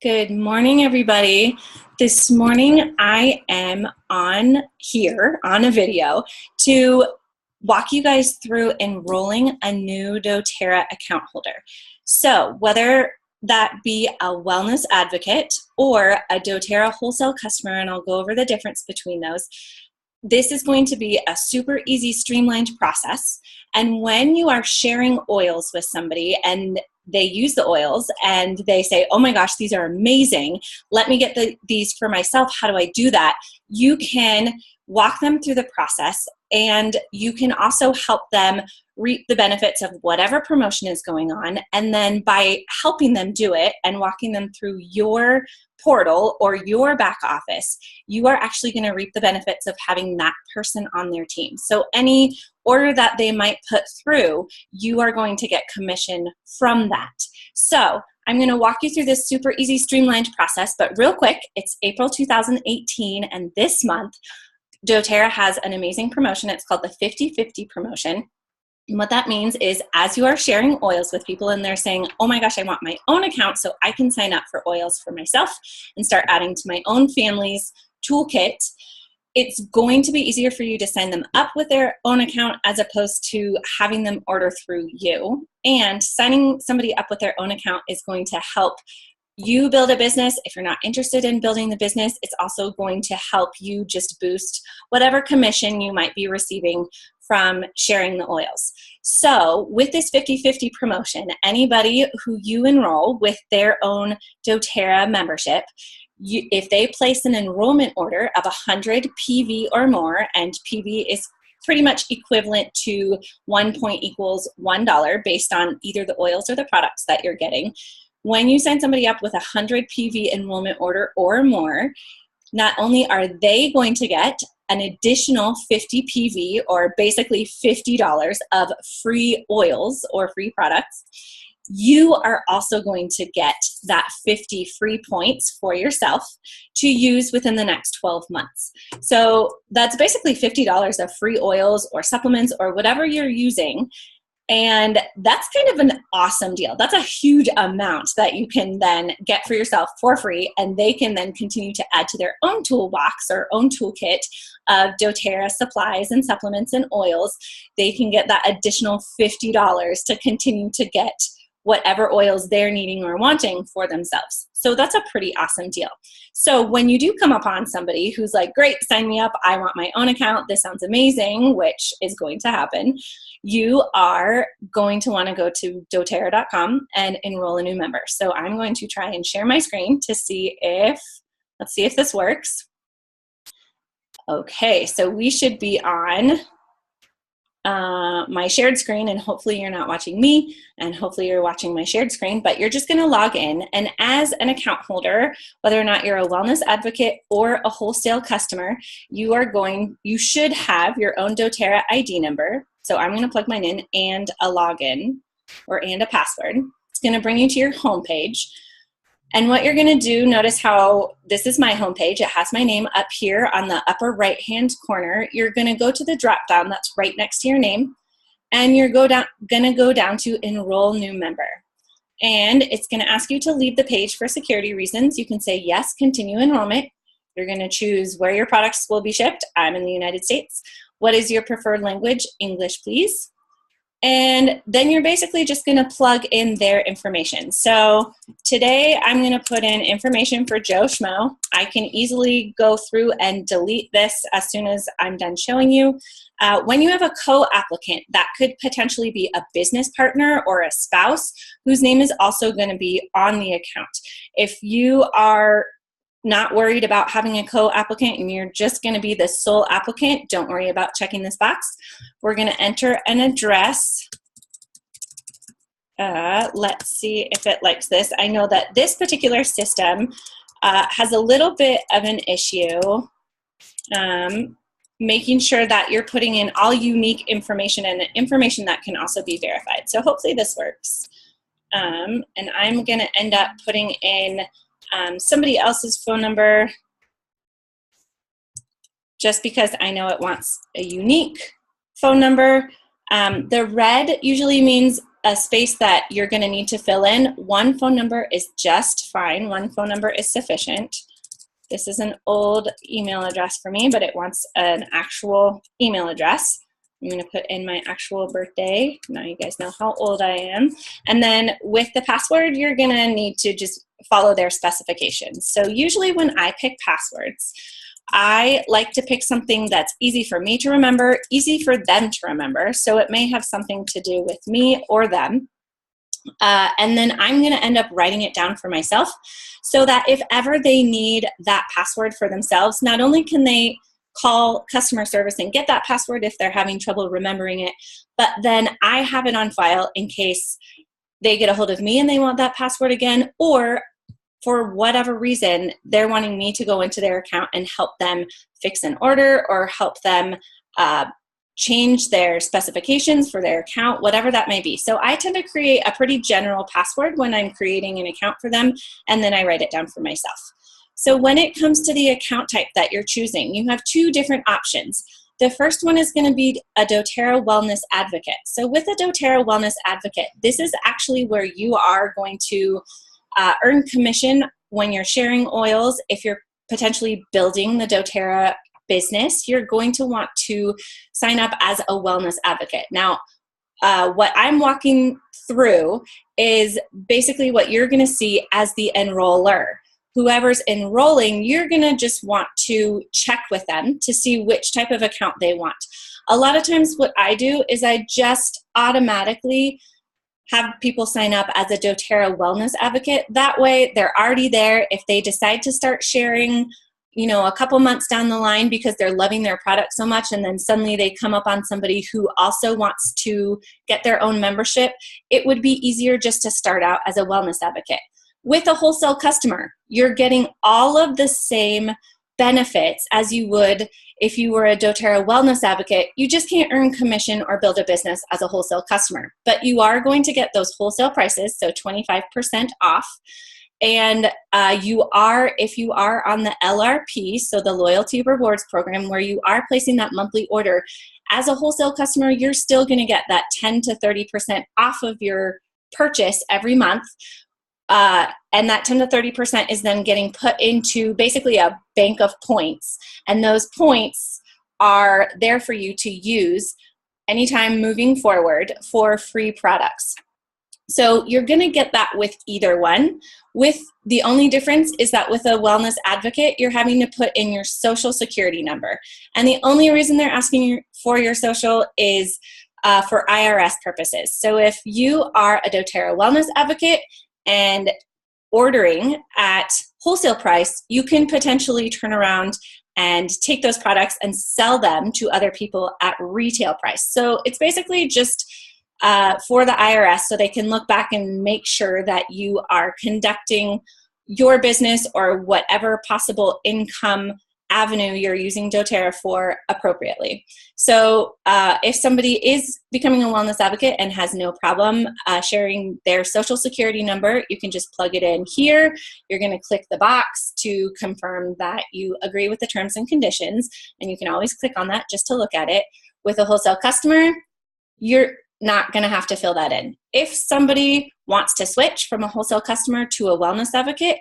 Good morning, everybody. This morning I am on here on a video to walk you guys through enrolling a new doTERRA account holder. So whether that be a wellness advocate or a doTERRA wholesale customer, and I'll go over the difference between those, this is going to be a super easy, streamlined process. And when you are sharing oils with somebody and they use the oils and they say, oh my gosh, these are amazing, let me get these for myself, how do I do that? You can walk them through the process, and you can also help them reap the benefits of whatever promotion is going on. And then by helping them do it and walking them through your portal or your back office, you are actually going to reap the benefits of having that person on their team. So any order that they might put through, you are going to get commission from that. So I'm going to walk you through this super easy, streamlined process, but real quick, it's April 2018, and this month, doTERRA has an amazing promotion. It's called the 50/50 promotion. And what that means is as you are sharing oils with people and they're saying, oh my gosh, I want my own account so I can sign up for oils for myself and start adding to my own family's toolkit, it's going to be easier for you to sign them up with their own account as opposed to having them order through you. And signing somebody up with their own account is going to help you build a business. If you're not interested in building the business, it's also going to help you just boost whatever commission you might be receiving from sharing the oils. So with this 50/50 promotion, anybody who you enroll with their own doTERRA membership, if they place an enrollment order of 100 PV or more, and PV is pretty much equivalent to 1 point equals $1 based on either the oils or the products that you're getting. When you sign somebody up with 100 PV enrollment order or more, not only are they going to get an additional 50 PV, or basically $50 of free oils or free products, you are also going to get that 50 free points for yourself to use within the next 12 months. So that's basically $50 of free oils or supplements or whatever you're using. And that's kind of an awesome deal. That's a huge amount that you can then get for yourself for free, and they can then continue to add to their own toolbox or own toolkit of doTERRA supplies and supplements and oils. They can get that additional $50 to continue to get whatever oils they're needing or wanting for themselves. So that's a pretty awesome deal. So when you do come upon somebody who's like, great, sign me up, I want my own account, this sounds amazing, which is going to happen, you are going to want to go to doTERRA.com and enroll a new member. So I'm going to try and share my screen to see if, let's see if this works. Okay, so we should be on my shared screen, and hopefully you're not watching me, and hopefully you're watching my shared screen, but you're just going to log in. And as an account holder, whether or not you're a wellness advocate or a wholesale customer, you should have your own doTERRA ID number. So I'm going to plug mine in, and a login and a password. It's going to bring you to your home page. And what you're going to do, notice how this is my homepage. It has my name up here on the upper right-hand corner. You're going to go to the drop-down that's right next to your name, and you're going to go down to Enroll New Member. And it's going to ask you to leave the page for security reasons. You can say, yes, continue enrollment. You're going to choose where your products will be shipped. I'm in the United States. What is your preferred language? English, please. And then you're basically just going to plug in their information. So today I'm going to put in information for Joe Schmo. I can easily go through and delete this as soon as I'm done showing you. When you have a co-applicant, that could potentially be a business partner or a spouse whose name is also going to be on the account. If you are not worried about having a co-applicant and you're just going to be the sole applicant, don't worry about checking this box. We're going to enter an address. Let's see if it likes this. I know that this particular system has a little bit of an issue making sure that you're putting in all unique information and information that can also be verified. So hopefully this works. And I'm going to end up putting in somebody else's phone number just because I know it wants a unique phone number. The red usually means a space that you're going to need to fill in, one phone number is just fine. One phone number is sufficient. This is an old email address for me, but it wants an actual email address. I'm going to put in my actual birthday. Now you guys know how old I am. And then with the password, you're going to need to just follow their specifications. So usually when I pick passwords, I like to pick something that's easy for me to remember, easy for them to remember. So it may have something to do with me or them. And then I'm going to end up writing it down for myself so that if ever they need that password for themselves, not only can they call customer service and get that password if they're having trouble remembering it, but then I have it on file in case they get a hold of me and they want that password again, or for whatever reason, they're wanting me to go into their account and help them fix an order or help them change their specifications for their account, whatever that may be. So I tend to create a pretty general password when I'm creating an account for them, and then I write it down for myself. So when it comes to the account type that you're choosing, you have two different options. The first one is going to be a doTERRA Wellness Advocate. So with a doTERRA Wellness Advocate, this is actually where you are going to earn commission when you're sharing oils. If you're potentially building the doTERRA business, you're going to want to sign up as a wellness advocate. Now, what I'm walking through is basically what you're going to see as the enroller. Whoever's enrolling, you're going to just want to check with them to see which type of account they want. A lot of times what I do is I just automatically have people sign up as a doTERRA Wellness Advocate. That way they're already there. If they decide to start sharing, you know, a couple months down the line because they're loving their product so much, and then suddenly they come up on somebody who also wants to get their own membership, it would be easier just to start out as a wellness advocate. With a wholesale customer, you're getting all of the same benefits as you would if you were a doTERRA Wellness Advocate. You just can't earn commission or build a business as a wholesale customer, but you are going to get those wholesale prices, so 25% off. And if you are on the LRP, so the Loyalty Rewards Program, where you are placing that monthly order, as a wholesale customer, you're still going to get that 10 to 30% off of your purchase every month. And that 10 to 30% is then getting put into basically a bank of points. And those points are there for you to use anytime moving forward for free products. So you're going to get that with either one. With the only difference is that with a wellness advocate, you're having to put in your social security number. And the only reason they're asking you for your social is for IRS purposes. So if you are a doTERRA Wellness Advocate and ordering at wholesale price, you can potentially turn around and take those products and sell them to other people at retail price. So it's basically just for the IRS, so they can look back and make sure that you are conducting your business or whatever possible income avenue you're using doTERRA for appropriately. So if somebody is becoming a wellness advocate and has no problem sharing their social security number, you can just plug it in here. You're going to click the box to confirm that you agree with the terms and conditions, and you can always click on that just to look at it. With a wholesale customer, you're not going to have to fill that in. If somebody wants to switch from a wholesale customer to a wellness advocate,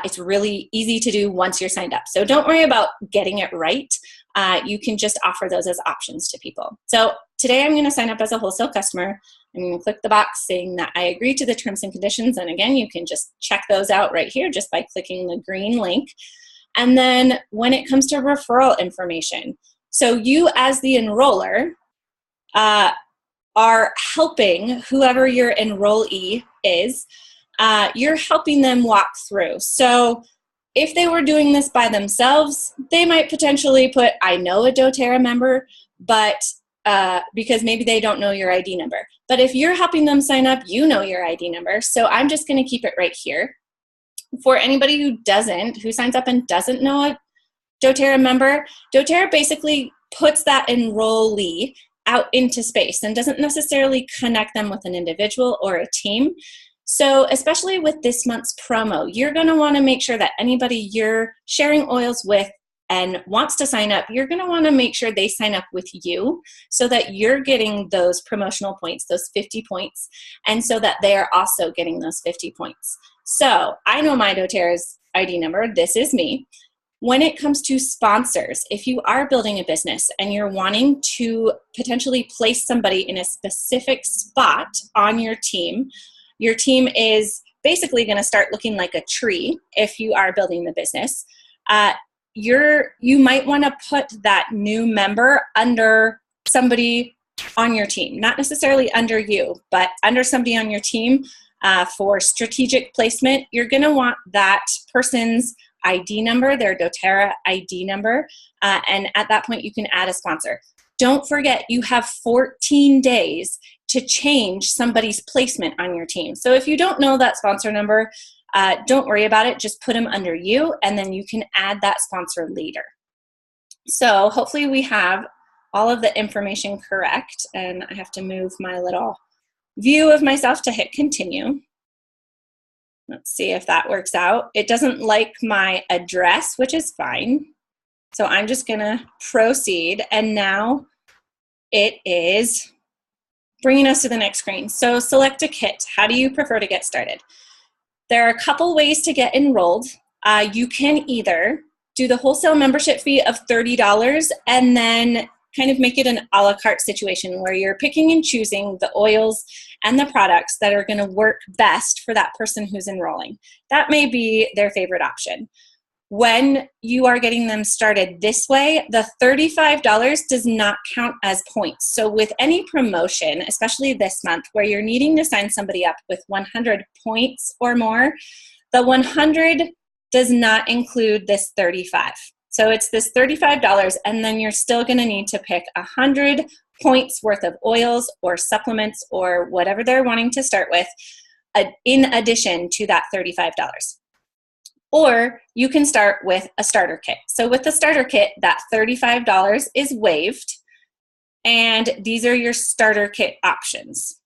it's really easy to do once you're signed up. So don't worry about getting it right. You can just offer those as options to people. So today I'm going to sign up as a wholesale customer. I'm going to click the box saying that I agree to the terms and conditions. And again, you can just check those out right here just by clicking the green link. And then when it comes to referral information, so you as the enroller are helping whoever your enrollee is, you're helping them walk through. So if they were doing this by themselves, they might potentially put, I know a doTERRA member, but because maybe they don't know your ID number. But if you're helping them sign up, you know your ID number. So I'm just going to keep it right here. For anybody who signs up and doesn't know a doTERRA member, doTERRA basically puts that enrollee out into space and doesn't necessarily connect them with an individual or a team. So especially with this month's promo, you're going to want to make sure that anybody you're sharing oils with and wants to sign up, you're going to want to make sure they sign up with you so that you're getting those promotional points, those 50 points, and so that they are also getting those 50 points. So I know my doTERRA's ID number. This is me. When it comes to sponsors, if you are building a business and you're wanting to potentially place somebody in a specific spot on your team is basically going to start looking like a tree if you are building the business. You might want to put that new member under somebody on your team, not necessarily under you, but under somebody on your team for strategic placement. You're going to want that person's ID number, their doTERRA ID number, and at that point you can add a sponsor. Don't forget, you have 14 days to change somebody's placement on your team. So if you don't know that sponsor number, don't worry about it. Just put them under you, and then you can add that sponsor later. So hopefully we have all of the information correct, and I have to move my little view of myself to hit continue. Let's see if that works out. It doesn't like my address, which is fine. So I'm just gonna proceed, and now it is bringing us to the next screen. So select a kit. How do you prefer to get started? There are a couple ways to get enrolled. You can either do the wholesale membership fee of $30 and then kind of make it an a la carte situation where you're picking and choosing the oils and the products that are going to work best for that person who's enrolling. That may be their favorite option. When you are getting them started this way, the $35 does not count as points. So with any promotion, especially this month, where you're needing to sign somebody up with 100 points or more, the 100 does not include this 35. So it's this $35, and then you're still going to need to pick 100 points worth of oils or supplements or whatever they're wanting to start with in addition to that $35. Or you can start with a starter kit. So with the starter kit, that $35 is waived, and these are your starter kit options.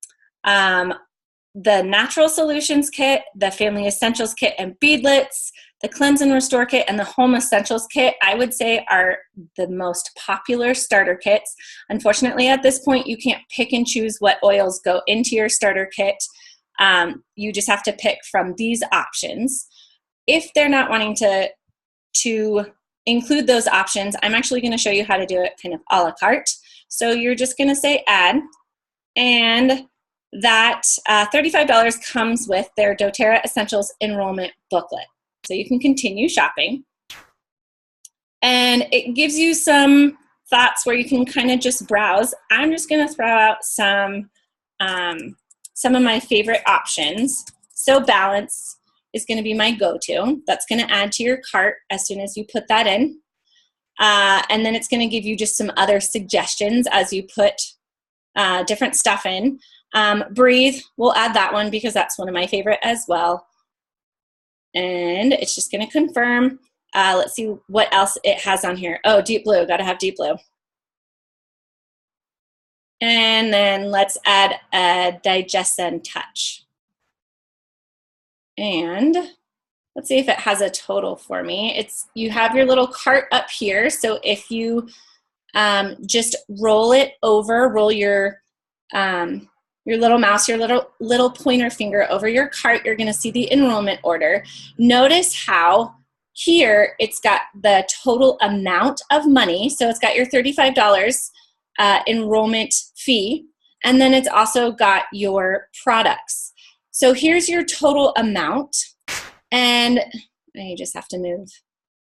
The Natural Solutions Kit, the Family Essentials Kit and Beadlets, the Cleanse and Restore Kit, and the Home Essentials Kit, I would say, are the most popular starter kits. Unfortunately, at this point, you can't pick and choose what oils go into your starter kit. You just have to pick from these options. If they're not wanting to include those options, I'm actually going to show you how to do it kind of a la carte. So you're just going to say add, and that $35 comes with their doTERRA Essentials enrollment booklet. So you can continue shopping. And it gives you some thoughts where you can kind of just browse. I'm just going to throw out some of my favorite options. So Balance is going to be my go-to. That's going to add to your cart as soon as you put that in. And then it's going to give you just some other suggestions as you put different stuff in. Breathe, we'll add that one because that's one of my favorite as well. And it's just going to confirm. Let's see what else it has on here. Oh, Deep Blue, got to have Deep Blue. And then let's add a Digest and Touch. And let's see if it has a total for me. You have your little cart up here. So if you just roll it over, roll your little mouse, your little pointer finger over your cart, you're going to see the enrollment order. Notice how here it's got the total amount of money. So it's got your $35 enrollment fee, and then it's also got your products. So here's your total amount, and I just have to move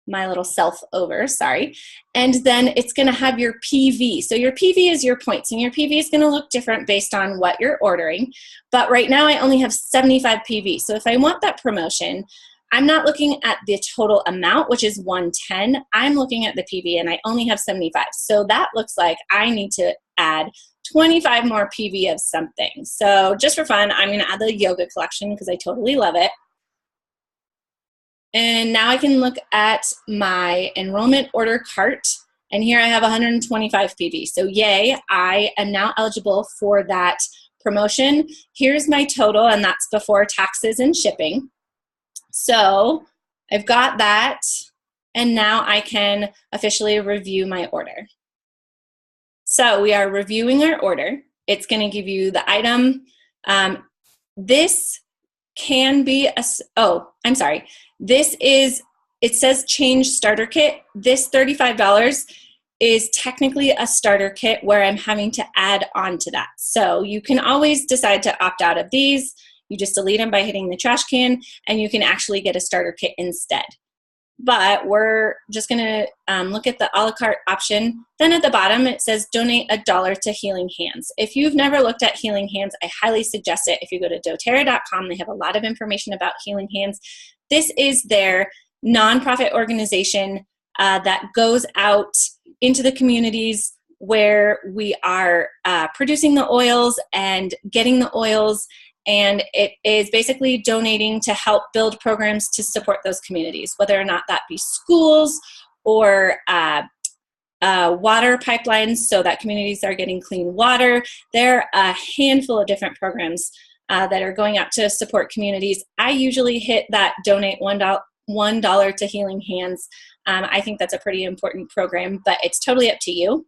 my little self over, sorry. And then it's going to have your PV. So your PV is your points, and your PV is going to look different based on what you're ordering. But right now I only have 75 PV. So if I want that promotion, I'm not looking at the total amount, which is 110. I'm looking at the PV, and I only have 75. So that looks like I need to add 25 more PV of something. So just for fun, I'm going to add the yoga collection because I totally love it. And now I can look at my enrollment order cart, and here I have 125 PV. So yay, I am now eligible for that promotion. Here's my total, and that's before taxes and shipping. So I've got that And now I can officially review my order. So we are reviewing our order. It's going to give you the item. This can be a, oh, I'm sorry. This is, it says change starter kit. This $35 is technically a starter kit where I'm having to add on to that. So you can always decide to opt out of these. You just delete them by hitting the trash can, and you can actually get a starter kit instead. But we're just gonna look at the a la carte option. Then at the bottom, it says donate $1 to Healing Hands. If you've never looked at Healing Hands, I highly suggest it. If you go to doTERRA.com, they have a lot of information about Healing Hands. This is their nonprofit organization that goes out into the communities where we are producing the oils and getting the oils, and it is basically donating to help build programs to support those communities, whether or not that be schools or water pipelines so that communities are getting clean water. There are a handful of different programs that are going out to support communities. I usually hit that donate $1 to Healing Hands. I think that's a pretty important program, but it's totally up to you.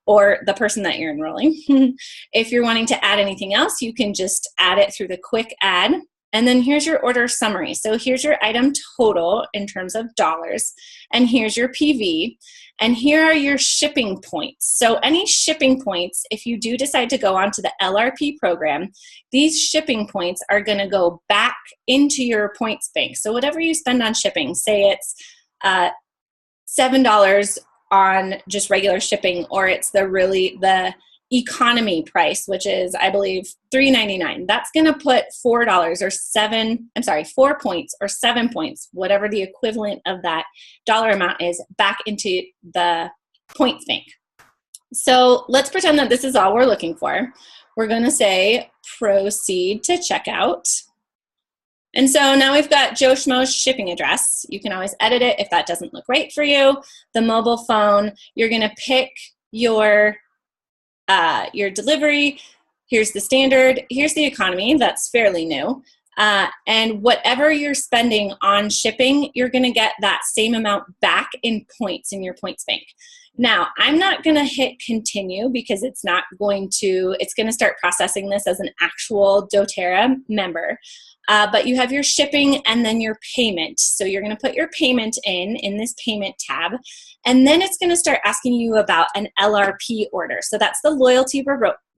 Or the person that you're enrolling. If you're wanting to add anything else, you can just add it through the quick add. And then here's your order summary. So here's your item total in terms of dollars, and here's your PV, and here are your shipping points. So any shipping points, if you do decide to go onto the LRP program, these shipping points are gonna go back into your points bank. So whatever you spend on shipping, say it's $7 on just regular shipping, or it's the economy price, which is, I believe, $3.99. That's going to put $4 or 4 points or 7 points, whatever the equivalent of that dollar amount is, back into the points bank. So let's pretend that this is all we're looking for. We're going to say proceed to checkout. And so now we've got Joe Schmo's shipping address. You can always edit it if that doesn't look right for you. The mobile phone, you're gonna pick your delivery. Here's the standard, here's the economy, that's fairly new. And whatever you're spending on shipping, you're gonna get that same amount back in points in your points bank. Now, I'm not gonna hit continue because it's gonna start processing this as an actual doTERRA member. But you have your shipping and then your payment. So you're gonna put your payment in this payment tab, and then it's gonna start asking you about an LRP order. So that's the Loyalty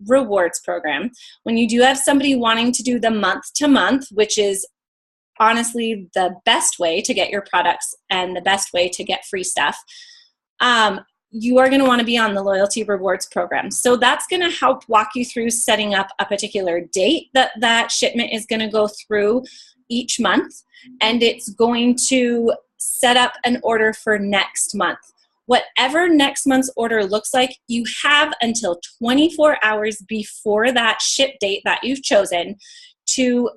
Rewards Program. When you do have somebody wanting to do the month to month, which is honestly the best way to get your products and the best way to get free stuff, you are going to want to be on the Loyalty Rewards Program. So that's going to help walk you through setting up a particular date that shipment is going to go through each month, and it's going to set up an order for next month. Whatever next month's order looks like, you have until 24 hours before that ship date that you've chosen to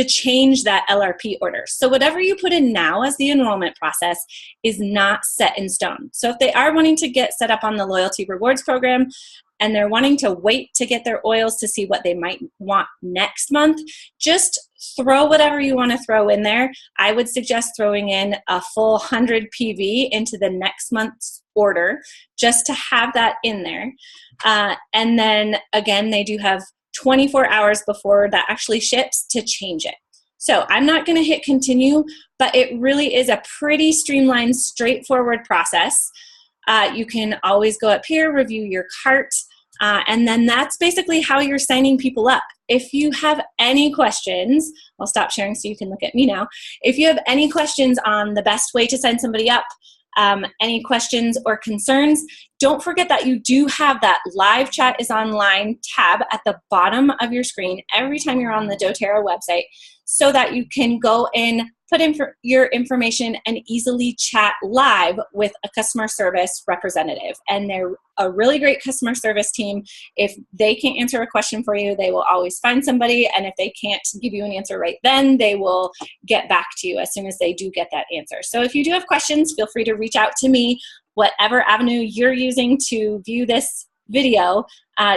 change that LRP order. So whatever you put in now as the enrollment process is not set in stone. So if they are wanting to get set up on the Loyalty Rewards Program and they're wanting to wait to get their oils to see what they might want next month, just throw whatever you want to throw in there. I would suggest throwing in a full 100 PV into the next month's order just to have that in there. And then again, they do have 24 hours before that actually ships to change it. So I'm not going to hit continue, but it really is a pretty streamlined, straightforward process. You can always go up here, review your cart, and then that's basically how you're signing people up. If you have any questions, I'll stop sharing so you can look at me now. If you have any questions on the best way to sign somebody up, any questions or concerns, don't forget that you do have that live chat is online tab at the bottom of your screen every time you're on the doTERRA website, so that you can go in, put in your information, and easily chat live with a customer service representative. And they're a really great customer service team. If they can't answer a question for you, they will always find somebody. And if they can't give you an answer right then, they will get back to you as soon as they do get that answer. So if you do have questions, feel free to reach out to me. Whatever avenue you're using to view this video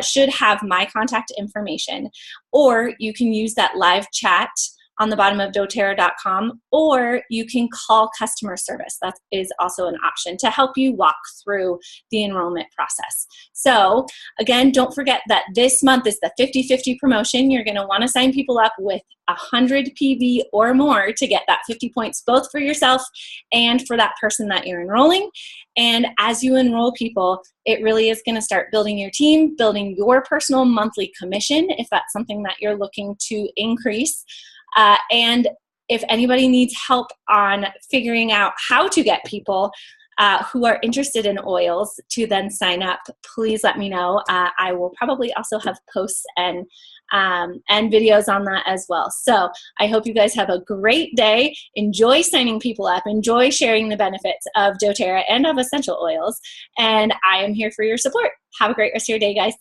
should have my contact information. Or you can use that live chat on the bottom of doTERRA.com, or you can call customer service. That is also an option to help you walk through the enrollment process. So again, don't forget that this month is the 50-50 promotion. You're going to want to sign people up with 100 PV or more to get that 50 points, both for yourself and for that person that you're enrolling. And as you enroll people, it really is going to start building your team, building your personal monthly commission, if that's something that you're looking to increase. And if anybody needs help on figuring out how to get people who are interested in oils to then sign up, please let me know. I will probably also have posts and videos on that as well. So I hope you guys have a great day. Enjoy signing people up. Enjoy sharing the benefits of doTERRA and of essential oils. And I am here for your support. Have a great rest of your day, guys.